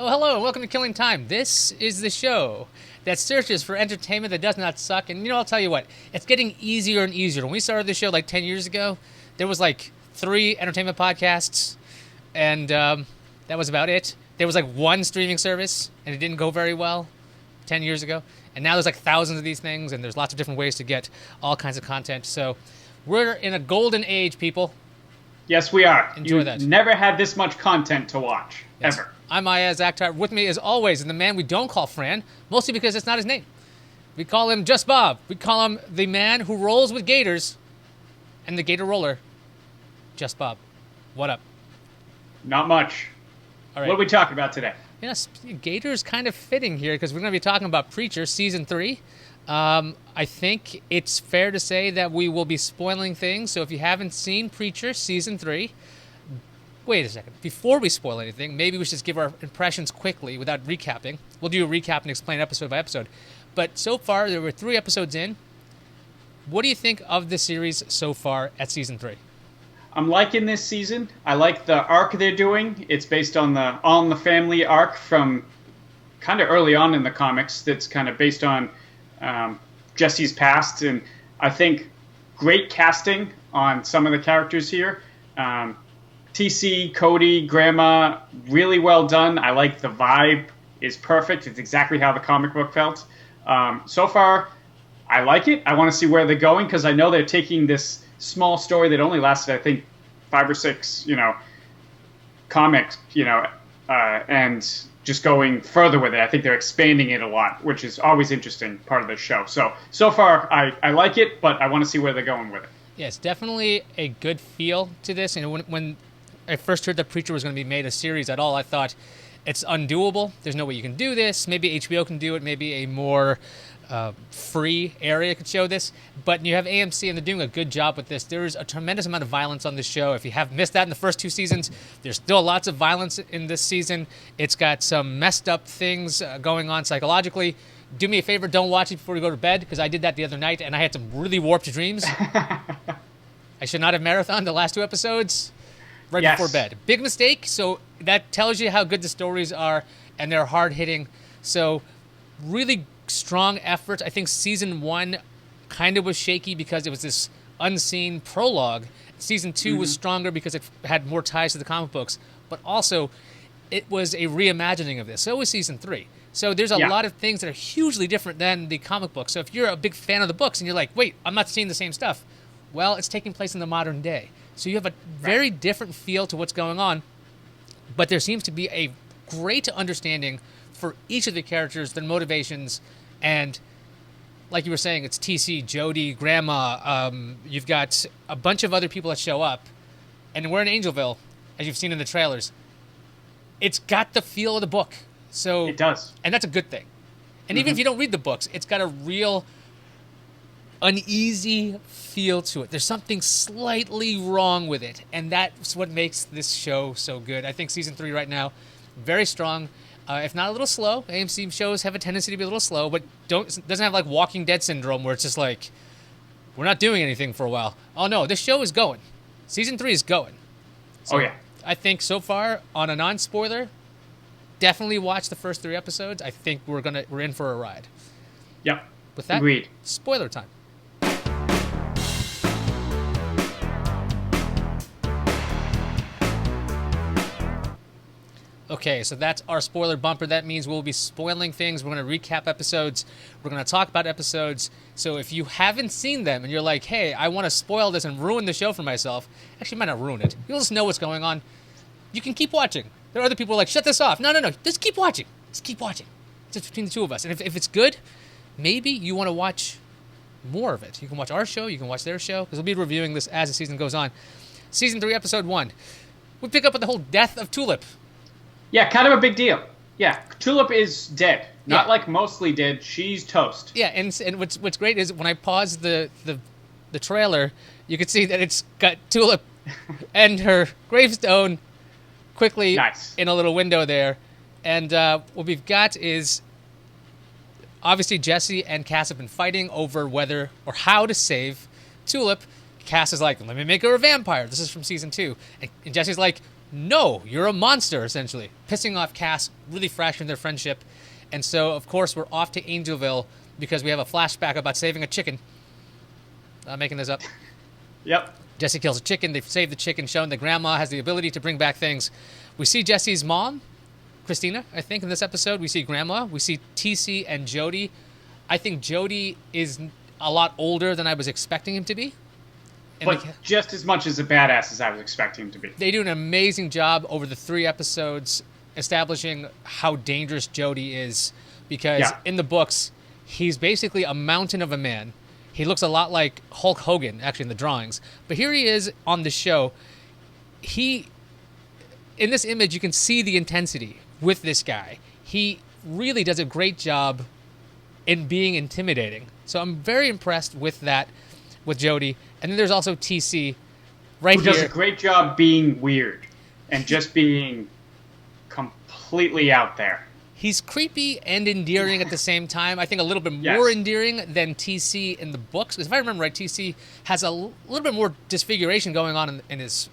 Oh, hello, and welcome to Killing Time. This is the show that searches for entertainment that does not suck. And, I'll tell you what, it's getting easier and easier. When we started the show like 10 years ago, there was like 3 entertainment podcasts, and that was about it. There was like 1 streaming service, and it didn't go very well 10 years ago. And now there's like thousands of these things, and there's lots of different ways to get all kinds of content. So we're in a golden age, people. Yes, we are. Enjoy that. Never had this much content to watch, Yes. ever. I'm Ayaz Akhtar. With me, as always, and the man we don't call Fran, mostly because it's not his name. We call him Just Bob. We call him the man who rolls with gators and the gator roller. Just Bob. What up? Not much. All right. What are we talking about today? Gator's kind of fitting here because we're going to be talking about Preacher Season 3. I think it's fair to say that we will be spoiling things. So if you haven't seen Preacher Season 3... Wait a second. Before we spoil anything, maybe we should just give our impressions quickly without recapping. We'll do a recap and explain episode by episode. But so far, there were 3 episodes in. What do you think of the series so far at Season 3? I'm liking this season. I like the arc they're doing. It's based on the Family arc from kind of early on in the comics. That's kind of based on Jesse's past. And I think great casting on some of the characters here. TC, Cody, Granma, really well done. I like the vibe is perfect. It's exactly how the comic book felt. So far, I like it. I want to see where they're going because I know they're taking this small story that only lasted, I think, 5 or 6, comics, and just going further with it. I think they're expanding it a lot, which is always interesting part of the show. So far, I like it, but I want to see where they're going with it. Yeah, it's definitely a good feel to this. When I first heard that Preacher was going to be made a series at all, I thought it's undoable. There's no way you can do this. Maybe HBO can do it. Maybe a more free area could show this. But you have AMC, and they're doing a good job with this. There is a tremendous amount of violence on this show. If you have missed that in the first 2 seasons, there's still lots of violence in this season. It's got some messed up things going on psychologically. Do me a favor, don't watch it before you go to bed, because I did that the other night, and I had some really warped dreams. I should not have marathoned the last 2 episodes right before bed. Big mistake, so that tells you how good the stories are, and they're hard-hitting. So really strong effort. I think Season 1 kind of was shaky because it was this unseen prologue. Season 2 was stronger because it had more ties to the comic books, but also it was a reimagining of this. So was Season 3. So there's a lot of things that are hugely different than the comic book. So if you're a big fan of the books and you're like, wait, I'm not seeing the same stuff. Well, it's taking place in the modern day. So you have a very different feel to what's going on. But there seems to be a great understanding for each of the characters, their motivations. And like you were saying, it's TC, Jody, Granma. You've got a bunch of other people that show up. And we're in Angelville, as you've seen in the trailers. It's got the feel of the book. So it does. And that's a good thing. And even if you don't read the books, it's got a real uneasy feel to it. There's something slightly wrong with it. And that's what makes this show so good. I think Season 3 right now, very strong. If not a little slow. AMC shows have a tendency to be a little slow, but doesn't have like Walking Dead syndrome where it's just like, we're not doing anything for a while. Oh no, this show is going. Season 3 is going. So I think so far, on a non-spoiler, definitely watch the first 3 episodes. I think we're in for a ride. Yep. With that, agreed. Spoiler time. Okay, so that's our spoiler bumper. That means we'll be spoiling things. We're going to recap episodes. We're going to talk about episodes. So if you haven't seen them and you're like, hey, I want to spoil this and ruin the show for myself, actually, you might not ruin it. You'll just know what's going on. You can keep watching. There are other people who are like, shut this off. No. Just keep watching. Just keep watching. It's just between the 2 of us. And if it's good, maybe you want to watch more of it. You can watch our show. You can watch their show. Because we'll be reviewing this as the season goes on. Season 3, Episode 1. We pick up with the whole death of Tulip. Yeah, kind of a big deal. Yeah, Tulip is dead. Not like mostly dead. She's toast. Yeah, and what's great is when I pause the trailer, you can see that it's got Tulip and her gravestone quickly in a little window there. And what we've got is obviously Jesse and Cass have been fighting over whether or how to save Tulip. Cass is like, let me make her a vampire. This is from Season 2. And Jesse's like, no, you're a monster, essentially. Pissing off Cass, really fracturing their friendship. And so, of course, we're off to Angelville because we have a flashback about saving a chicken. I'm making this up. Yep. Jesse kills a chicken. They've saved the chicken, shown that Grandma has the ability to bring back things. We see Jesse's mom, Christina, I think, in this episode. We see Grandma. We see TC and Jody. I think Jody is a lot older than I was expecting him to be. But just as much as a badass as I was expecting him to be. They do an amazing job over the 3 episodes establishing how dangerous Jody is. Because in the books, he's basically a mountain of a man. He looks a lot like Hulk Hogan, actually, in the drawings. But here he is on the show. In this image, you can see the intensity with this guy. He really does a great job in being intimidating. So I'm very impressed with that, with Jody. And then there's also TC right here. Who does a great job being weird and just being completely out there. He's creepy and endearing at the same time. I think a little bit more endearing than TC in the books. Because if I remember right, TC has a little bit more disfiguration going on in his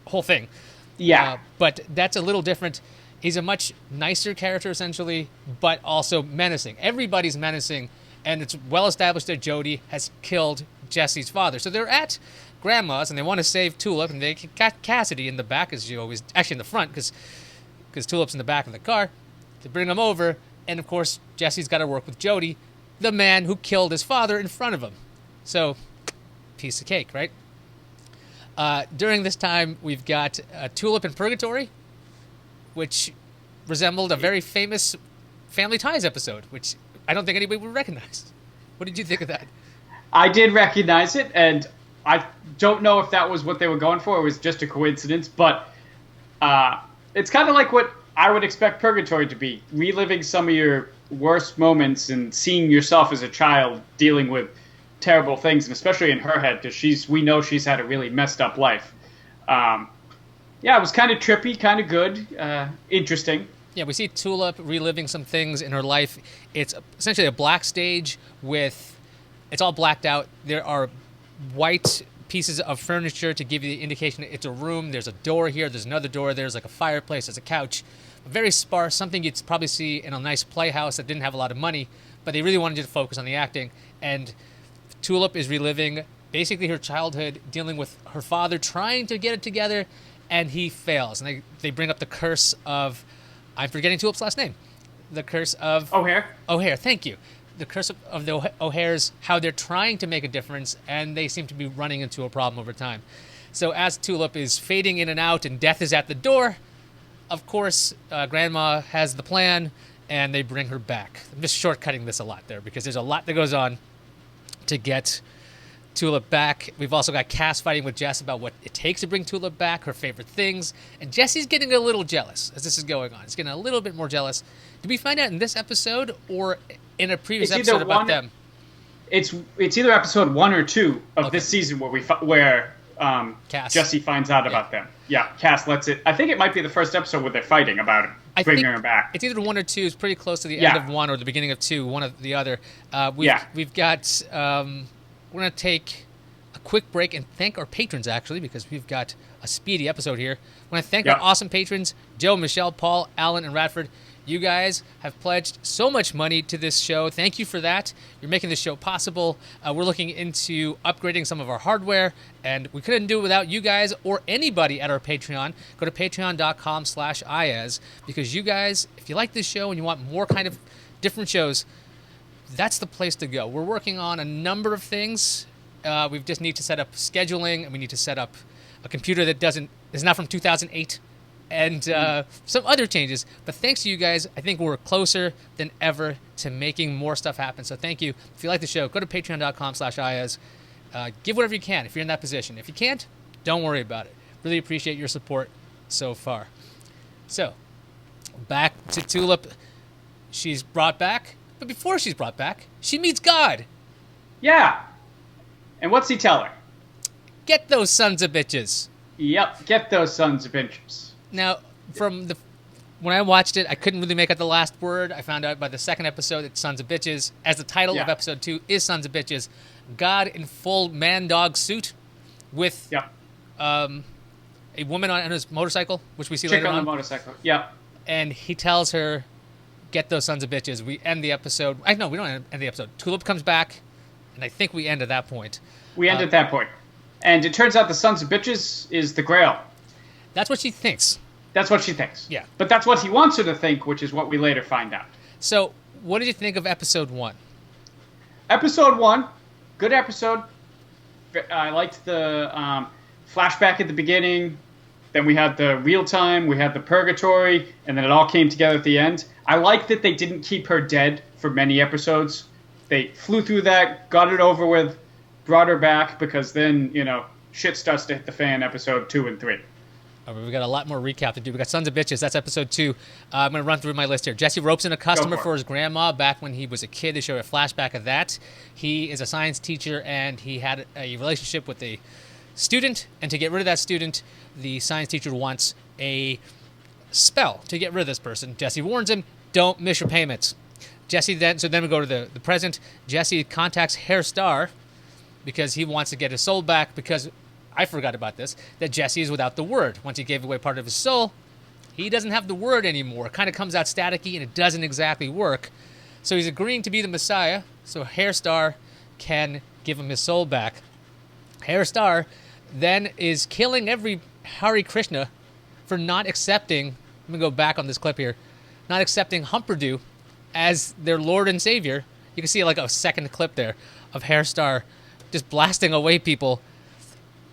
whole thing. Yeah. But that's a little different. He's a much nicer character, essentially, but also menacing. Everybody's menacing, and it's well established that Jody has killed Jesse's father. So they're at Grandma's, and they want to save Tulip, and they got Cassidy in the back, as you always... Actually, in the front, because Tulip's in the back of the car. To bring him over, and of course, Jesse's got to work with Jody, the man who killed his father in front of him. So, piece of cake, right? During this time, we've got Tulip in Purgatory, which resembled a very famous Family Ties episode, which I don't think anybody would recognize. What did you think of that? I did recognize it, and I don't know if that was what they were going for. It was just a coincidence, but it's kind of like what I would expect Purgatory to be, reliving some of your worst moments and seeing yourself as a child dealing with terrible things, and especially in her head, because we know she's had a really messed up life. It was kind of trippy, kind of good, interesting. Yeah, we see Tulip reliving some things in her life. It's essentially a black stage it's all blacked out. There are white pieces of furniture to give you the indication that it's a room. There's a door here. There's another door. There's like a fireplace. There's a couch. Very sparse, something you'd probably see in a nice playhouse that didn't have a lot of money, but they really wanted you to focus on the acting. And Tulip is reliving basically her childhood, dealing with her father trying to get it together, and he fails. And they bring up the curse of... I'm forgetting Tulip's last name. The curse of... O'Hare. O'Hare, thank you. The curse of the O'Hares, how they're trying to make a difference, and they seem to be running into a problem over time. So as Tulip is fading in and out and death is at the door, of course, Grandma has the plan, and they bring her back. I'm just shortcutting this a lot there, because there's a lot that goes on to get Tulip back. We've also got Cass fighting with Jess about what it takes to bring Tulip back, her favorite things. And Jesse's getting a little jealous as this is going on. He's getting a little bit more jealous. Did we find out in this episode or in a previous episode about them? It's either episode 1 or 2 of this season where Jesse finds out about them. Yeah, Cass lets it... I think it might be the first episode where they're fighting about it, bringing her back. It's either 1 or 2. It's pretty close to the end of 1 or the beginning of 2, one or the other. We've got... we're going to take a quick break and thank our patrons, actually, because we've got a speedy episode here. I want to thank our awesome patrons, Joe, Michelle, Paul, Alan, and Radford. You guys have pledged so much money to this show. Thank you for that. You're making this show possible. We're looking into upgrading some of our hardware, and we couldn't do it without you guys or anybody at our Patreon. Go to patreon.com/IAS, because you guys, if you like this show and you want more kind of different shows, that's the place to go. We're working on a number of things. We just need to set up scheduling, and we need to set up a computer that is not from 2008. And some other changes. But thanks to you guys, I think we're closer than ever to making more stuff happen. So thank you. If you like the show, go to patreon.com/IAS. Give whatever you can if you're in that position. If you can't, don't worry about it. Really appreciate your support so far. So, back to Tulip. She's brought back. But before she's brought back, she meets God. Yeah. And what's he tell her? Get those sons of bitches. Yep, get those sons of bitches. Now, when I watched it, I couldn't really make out the last word. I found out by the second episode it's Sons of Bitches. As the title of episode 2 is Sons of Bitches, God in full man-dog suit with a woman on his motorcycle, which we see Chick later on on. the motorcycle. Yep. And he tells her, "Get those sons of bitches." We end the episode. No, we don't end the episode. Tulip comes back, and I think we end at that point. We end at that point. And it turns out the sons of bitches is the Grail. That's what she thinks. That's what she thinks. Yeah. But that's what he wants her to think, which is what we later find out. So, what did you think of episode 1? Episode 1, good episode. I liked the flashback at the beginning. Then we had the real time. We had the Purgatory. And then it all came together at the end. I like that they didn't keep her dead for many episodes. They flew through that, got it over with, brought her back, because then, shit starts to hit the fan episode 2 and 3. All right, we got a lot more recap to do. We got Sons of Bitches. That's episode 2. I'm going to run through my list here. Jesse ropes in a customer for his grandma back when he was a kid. They show a flashback of that. He is a science teacher, and he had a relationship with a student. And to get rid of that student, the science teacher wants a spell to get rid of this person. Jesse warns him, don't miss your payments. Then we go to the present. Jesse contacts Hair Star because he wants to get his soul back, because I forgot about this, that Jesse is without the word. Once he gave away part of his soul, he doesn't have the word anymore. It kind of comes out staticky, and it doesn't exactly work. So he's agreeing to be the Messiah, so Hair Star can give him his soul back. Hair Star then is killing every Hare Krishna for not accepting, let me go back on this clip here, not accepting Humperdew as their Lord and Savior. You can see like a second clip there of Hair Star just blasting away people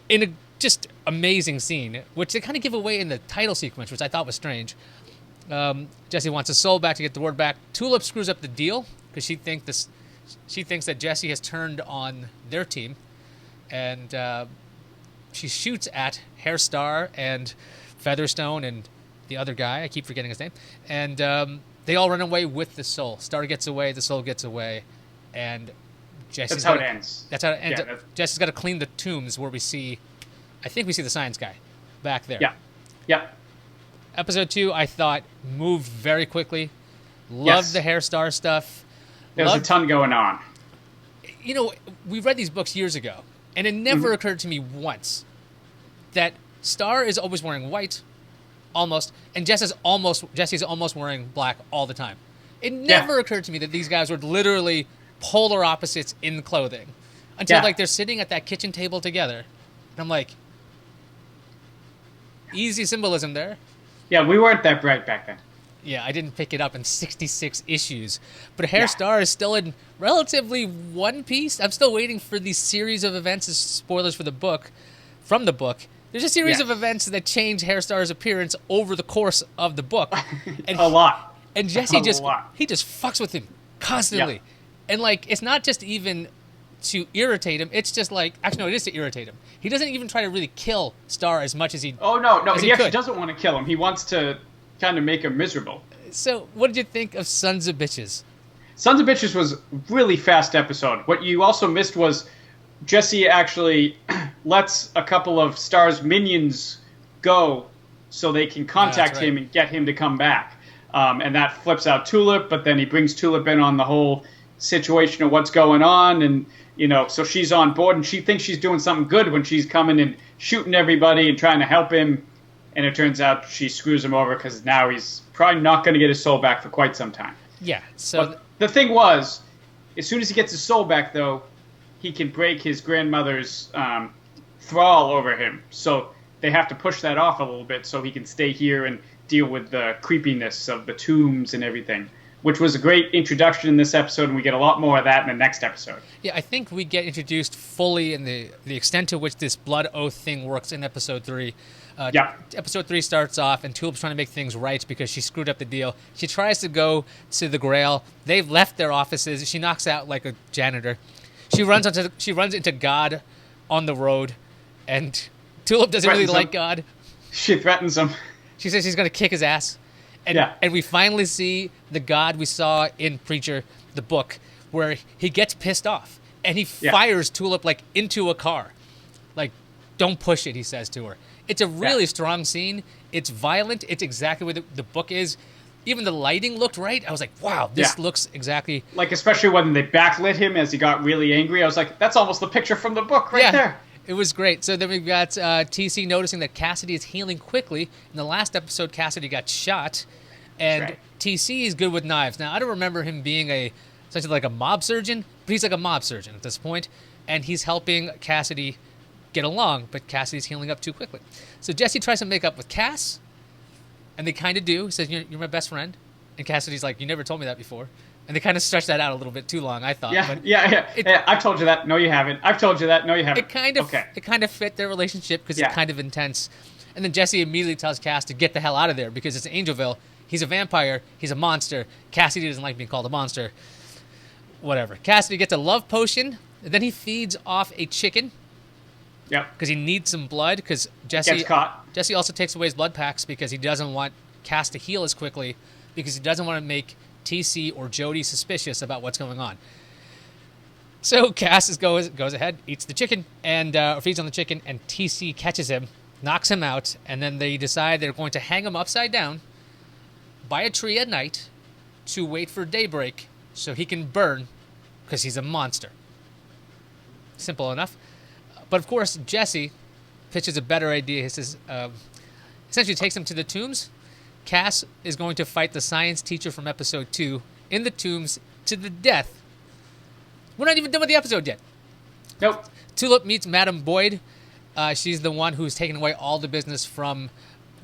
in a just amazing scene, which they kind of give away in the title sequence, which I thought was strange. Jesse wants his soul back to get the word back. Tulip screws up the deal because she thinks that Jesse has turned on their team, and she shoots at Hair Star and Featherstone and the other guy. I keep forgetting his name. And they all run away with the soul. Star gets away, the soul gets away, and Jesse's that's how it ends. That's how it ends. Yeah, Jesse's got to clean the tombs where I think we see the science guy back there. Yeah. Episode 2, I thought, moved very quickly. Loved the Hair Star stuff. There was a ton going on. We read these books years ago, and it never occurred to me once that Star is always wearing white, almost, and Jesse's almost wearing black all the time. It never occurred to me that these guys were literally polar opposites in clothing until they're sitting at that kitchen table together, and I'm like, easy symbolism there. Yeah, we weren't that bright back then. Yeah, I didn't pick it up in 66 issues, but Hair Star is still in relatively one piece. I'm still waiting for these series of events as spoilers from the book. There's a series of events that change Hair Star's appearance over the course of the book. And a lot. And Jesse just fucks with him constantly. And it's not just even to irritate him, it's just it is to irritate him. He doesn't even try to really kill Star as much as he he actually doesn't want to kill him. He wants to kind of make him miserable. So, what did you think of Sons of Bitches? Sons of Bitches was a really fast episode. What you also missed was Jesse actually lets a couple of Star's minions go so they can contact him and get him to come back. And that flips out Tulip, but then he brings Tulip in on the whole situation of what's going on, and so she's on board, and she thinks she's doing something good when she's coming and shooting everybody and trying to help him, and it turns out she screws him over because now he's probably not going to get his soul back for quite some time. Yeah, so... But the thing was, as soon as he gets his soul back, though, he can break his grandmother's thrall over him, so they have to push that off a little bit so he can stay here and deal with the creepiness of the tombs and everything, which was a great introduction in this episode, and we get a lot more of that in the next episode. Yeah, I think we get introduced fully in the extent to which this blood oath thing works in episode 3. Episode 3 starts off, and Tulip's trying to make things right because she screwed up the deal. She tries to go to the Grail. They've left their offices. She knocks out like a janitor. She runs into God on the road, and Tulip doesn't really like God. She threatens him. She says she's going to kick his ass. And we finally see the God we saw in Preacher, the book, where he gets pissed off and he fires Tulip into a car. Don't push it, he says to her. It's a really strong scene. It's violent. It's exactly what the book is. Even the lighting looked right. I was like, wow, this looks exactly... especially when they backlit him as he got really angry. I was like, that's almost the picture from the book right there. It was great. So then we've got TC noticing that Cassidy is healing quickly. In the last episode, Cassidy got shot, and right. TC is good with knives. Now, I don't remember him being essentially like a mob surgeon, but he's like a mob surgeon at this point, and he's helping Cassidy get along, but Cassidy's healing up too quickly. So Jesse tries to make up with Cass, and they kind of do. He says, you're my best friend. And Cassidy's like, you never told me that before. And they kind of stretched that out a little bit too long, I thought. Yeah, yeah. I've told you that. No, you haven't. I've told you that. No, you haven't. It kind of fit their relationship because it's kind of intense. And then Jesse immediately tells Cass to get the hell out of there because it's Angelville. He's a vampire. He's a monster. Cassidy doesn't like being called a monster. Whatever. Cassidy gets a love potion, and then he feeds off a chicken. Yep. Because he needs some blood. Because Jesse gets caught. Jesse also takes away his blood packs because he doesn't want Cass to heal as quickly because he doesn't want to make TC or Jody suspicious about what's going on. So Cass goes ahead, eats the chicken, and feeds on the chicken, and TC catches him, knocks him out, and then they decide they're going to hang him upside down by a tree at night to wait for daybreak so he can burn because he's a monster. Simple enough. But of course, Jesse pitches a better idea. He says, essentially takes him to the tombs. Cass is going to fight the science teacher from episode 2 in the tombs to the death. We're not even done with the episode yet. Nope. Tulip meets Madame Boyd. She's the one who's taken away all the business from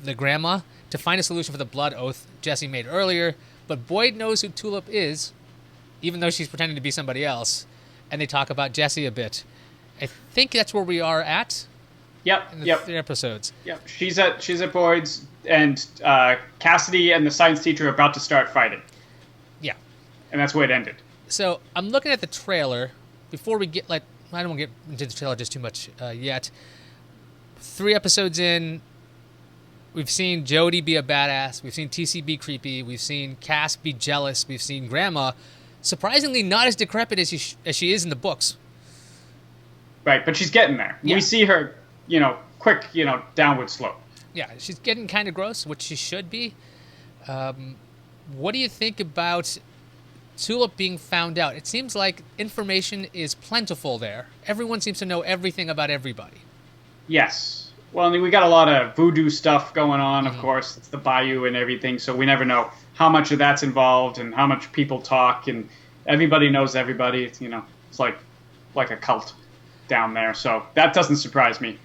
the Granma to find a solution for the blood oath Jesse made earlier. But Boyd knows who Tulip is, even though she's pretending to be somebody else. And they talk about Jesse a bit. I think that's where we are at. Yep. In the 3 episodes. Yep. She's at Boyd's, and Cassidy and the science teacher are about to start fighting. Yeah. And that's where it ended. So I'm looking at the trailer. Before we get, I don't want to get into the trailer just too much yet. 3 episodes in, we've seen Jody be a badass. We've seen TC be creepy. We've seen Cass be jealous. We've seen Granma, surprisingly not as decrepit as she is in the books. Right, but she's getting there. Yeah. We see her, quick, downward slope. Yeah, she's getting kind of gross, which she should be. What do you think about Tulip being found out? It seems like information is plentiful there. Everyone seems to know everything about everybody. Yes. Well, I mean, we got a lot of voodoo stuff going on, of course. It's the bayou and everything, so we never know how much of that's involved and how much people talk, and everybody knows everybody. It's, it's like a cult down there, so that doesn't surprise me.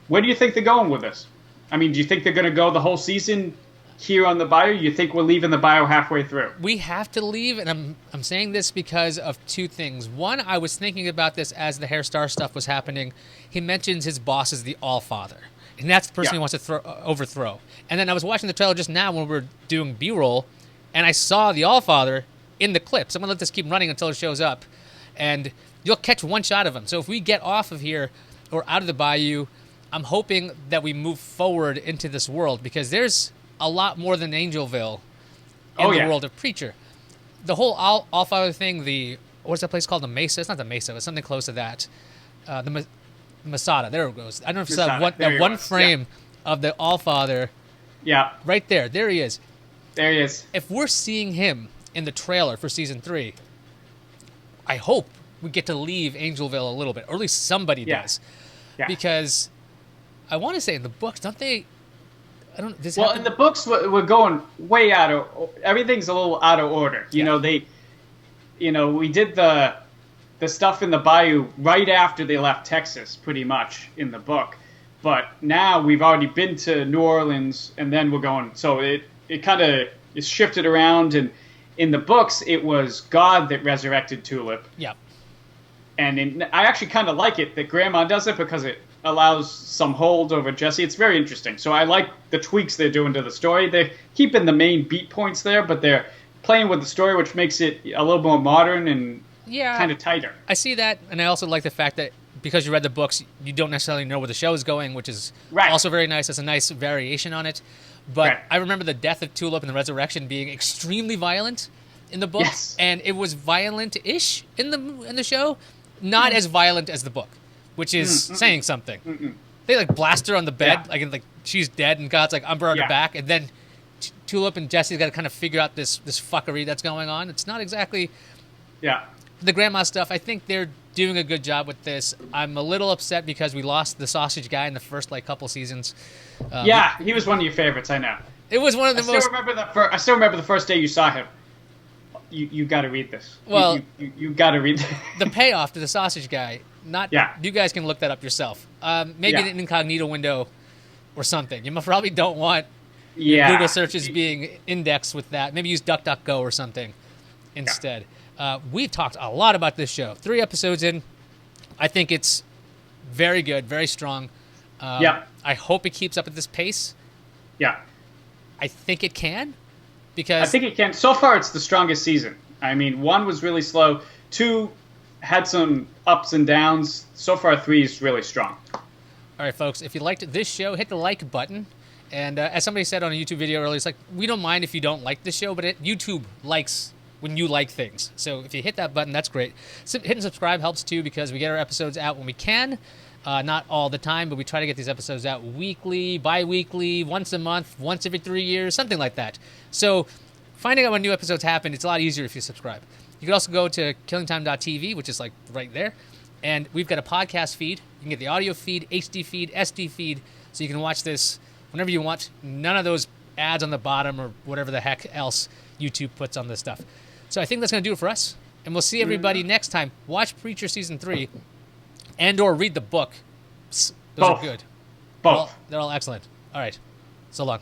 Where do you think they're going with this? I mean, do you think they're going to go the whole season here on the bayou? You think we're leaving the bayou halfway through? We have to leave, and I'm saying this because of 2 things. One, I was thinking about this as the Hair Star stuff was happening. He mentions his boss is the Allfather, and that's the person he wants to overthrow. And then I was watching the trailer just now when we were doing B-roll, and I saw the Allfather in the clips. I'm going to let this keep running until it shows up, and you'll catch one shot of him. So if we get off of here or out of the bayou, I'm hoping that we move forward into this world because there's a lot more than Angelville in the world of Preacher. The whole Allfather thing, what's that place called? The Mesa? It's not the Mesa. It's something close to that. The Masada. There it goes. I don't know if you saw that one frame of the Allfather. Yeah. Right there. There he is. There he is. If we're seeing him in the trailer for season 3, I hope we get to leave Angelville a little bit, or at least somebody does. Yeah. Because I want to say in the books, don't they? I don't. In the books, we're going way out of. Everything's a little out of order. You know, we did the stuff in the bayou right after they left Texas, pretty much in the book. But now we've already been to New Orleans, and then we're going. So it kind of is shifted around, and in the books, it was God that resurrected Tulip. Yeah. And I actually kind of like it that Grandma does it because it allows some hold over Jesse. It's very interesting. So I like the tweaks they're doing to the story. They're keeping the main beat points there, but they're playing with the story, which makes it a little more modern and kind of tighter. I see that, and I also like the fact that because you read the books, you don't necessarily know where the show is going, which is also very nice. It's a nice variation on it. But I remember the death of Tulip and the resurrection being extremely violent in the books, and it was violent-ish in the show. Not as violent as the book, which is saying something. They blast her on the bed, she's dead, and God's like, I'm brought her back, and then Tulip and Jesse's got to kind of figure out this fuckery that's going on. It's not exactly the Grandma stuff. I think they're doing a good job with this. I'm a little upset because we lost the sausage guy in the first couple seasons. Yeah, he was one of your favorites. I know. It was one of the most. I still remember the first day you saw him. You got to read this. Well, you got to read this. The payoff to the sausage guy. You guys can look that up yourself. Maybe an incognito window or something. You probably don't want Google searches being indexed with that. Maybe use DuckDuckGo or something instead. We've talked a lot about this show. 3 episodes in. I think it's very good, very strong. I hope it keeps up at this pace. Yeah. I think it can. Because I think it can. So far, it's the strongest season. I mean, 1 was really slow. 2 had some ups and downs. So far, 3 is really strong. All right, folks. If you liked this show, hit the like button. And as somebody said on a YouTube video earlier, it's like, we don't mind if you don't like the show, but YouTube likes when you like things. So if you hit that button, that's great. Hitting subscribe helps too, because we get our episodes out when we can. Not all the time, but we try to get these episodes out weekly, bi-weekly, once a month, once every 3 years, something like that. So finding out when new episodes happen, it's a lot easier if you subscribe. You can also go to killingtime.tv, which is right there. And we've got a podcast feed. You can get the audio feed, HD feed, SD feed, so you can watch this whenever you want. None of those ads on the bottom or whatever the heck else YouTube puts on this stuff. So I think that's going to do it for us. And we'll see everybody next time. Watch Preacher Season 3 and or read the book. Those are good. Both. They're all excellent. All right. So long.